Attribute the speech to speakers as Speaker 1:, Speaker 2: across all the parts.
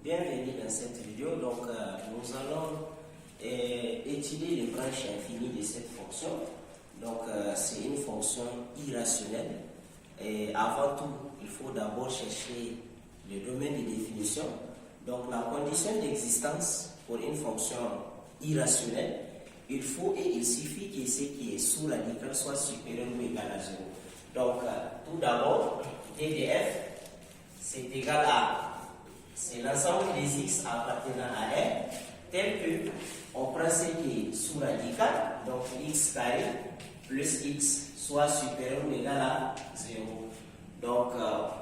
Speaker 1: Bienvenue dans cette vidéo. Donc, nous allons étudier les branches infinies de cette fonction. Donc, c'est une fonction irrationnelle. Et avant tout, il faut d'abord chercher le domaine de définition. Donc, la condition d'existence pour une fonction irrationnelle, il faut et il suffit que ce qui est sous radical soit supérieur ou égal à 0. Donc, tout d'abord, d de f, c'est égal à, c'est l'ensemble des x appartenant à R, tel que on prend ce qui est sous radical, donc x carré plus x soit supérieur ou égal à 0. Donc,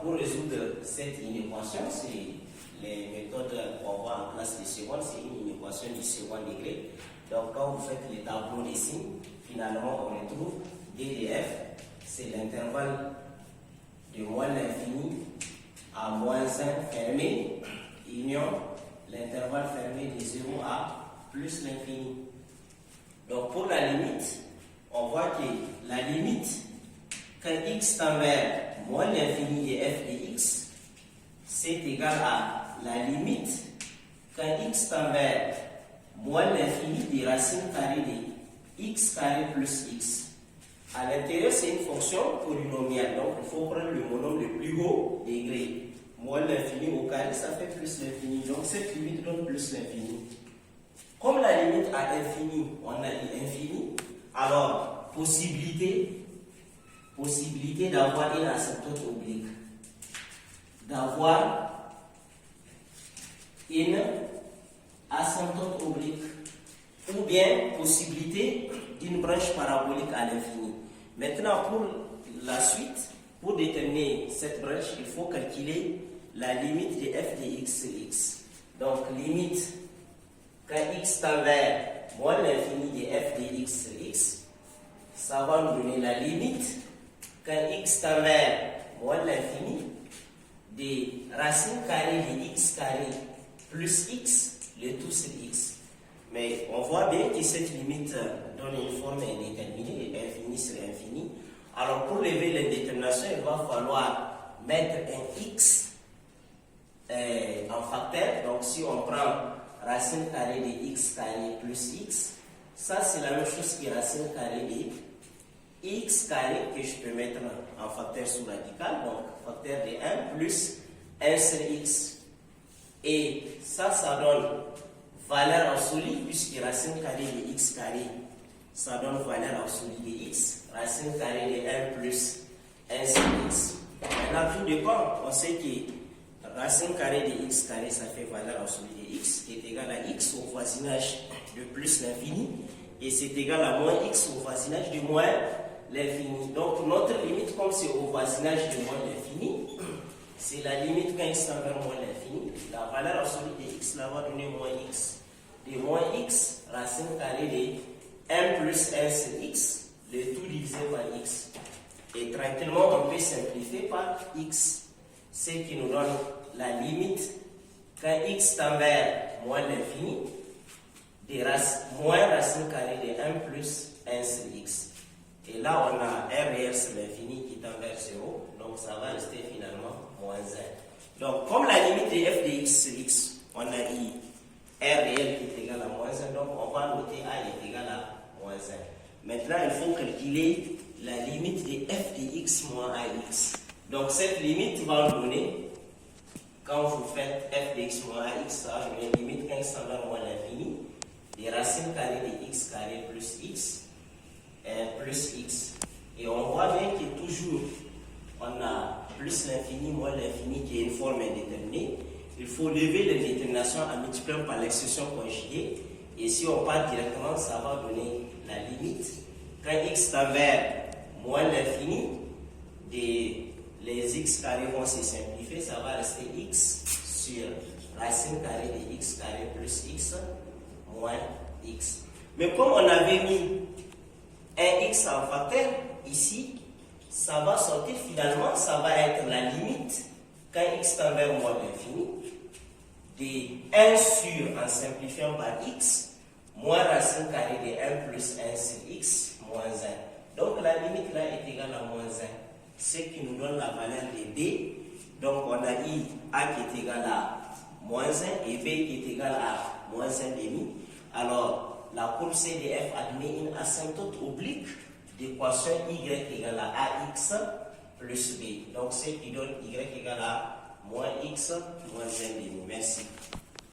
Speaker 1: pour résoudre cette inéquation, c'est les méthodes qu'on voit en classe de seconde, c'est une inéquation du second degré. Donc, quand vous faites les tableaux des signes, finalement, on retrouve d de f, c'est l'intervalle de moins l'infini à moins 1 fermé, union l'intervalle fermé de 0 à plus l'infini. Donc, pour la limite, on voit que la limite, quand x tend vers moins l'infini de f de x, c'est égal à la limite quand x tend vers moins l'infini des racines carrées de x carré plus x. À l'intérieur, c'est une fonction polynomiale, donc il faut prendre le monome le plus haut degré. Moins l'infini au carré, ça fait plus l'infini, donc cette limite donne plus l'infini. Comme la limite à infini, on a dit infini, alors possibilité d'avoir une asymptote oblique. D'avoir une asymptote oblique. Ou bien possibilité d'une branche parabolique à l'infini. Maintenant, pour la suite, pour déterminer cette branche, il faut calculer la limite de f de x sur x. Donc, limite, quand x tend vers moins l'infini de f de x sur x, ça va nous donner la limite quand x tend vers moins l'infini des racines carrées de x carré plus x, le tout sur x. Mais on voit bien que cette limite donne une forme indéterminée, infini sur infini. Alors pour lever l'indétermination, il va falloir mettre un x en facteur. Donc si on prend racine carrée de x carré plus x, ça c'est la même chose que racine carrée de x carré que je peux mettre en facteur sous radical. Donc facteur de 1 plus 1 sur x. Et ça donne valeur absolue, puisque racine carrée de x carré, ça donne valeur absolue de x. Racine carrée de 1 plus 1 sur x. Maintenant, tout dépend. On sait que racine carrée de x carré, ça fait valeur absolue de x, qui est égal à x au voisinage de plus l'infini. Et c'est égal à moins x au voisinage de moins l'infini. Donc, notre limite, comme c'est au voisinage de moins l'infini, c'est la limite quand x tend vers moins l'infini. La valeur absolue de x là va donner moins x. De moins x, racine carrée de 1 plus 1 sur x, le tout divisé par x. Et tranquillement, on peut simplifier par x, ce qui nous donne la limite quand x tend vers moins l'infini, moins racine carrée de 1 plus 1 sur x. Et là, on a r réel sur l'infini qui tend vers 0, donc ça va rester finalement moins 1. Donc, comme la limite de f de x sur x, on a eu r réel qui est égal à moins 1, donc on va noter a est égal à moins 1. Maintenant, il faut calculer la limite de f de x moins ax. Donc, cette limite va nous donner, quand vous faites f de x moins ax, ça va donner une limite quand x tend vers moins l'infini, des racines carrées de x carré plus x. Et on voit bien que toujours on a plus l'infini, moins l'infini qui est une forme indéterminée. Il faut lever l'indétermination en multipliant par l'expression conjuguée. Et si on part directement, ça va donner la limite. Quand x tend vers moins l'infini, les x carrés vont se simplifier, ça va rester x sur racine carrée de x carré plus x moins x. Mais comme on avait mis un x en facteur, ici, ça va sortir finalement, ça va être la limite quand x tend vers moins l'infini de 1 sur, en simplifiant par x, moins racine carrée de 1 plus 1 sur x, moins 1. Donc la limite là est égale à moins 1, ce qui nous donne la valeur de d. Donc on a eu a qui est égal à moins 1 et B qui est égal à moins 1 demi. Alors, la courbe CDF admet une asymptote oblique d'équation y égale à ax plus b. Donc, ce qui donne y égale à moins x moins 1 demi. Merci.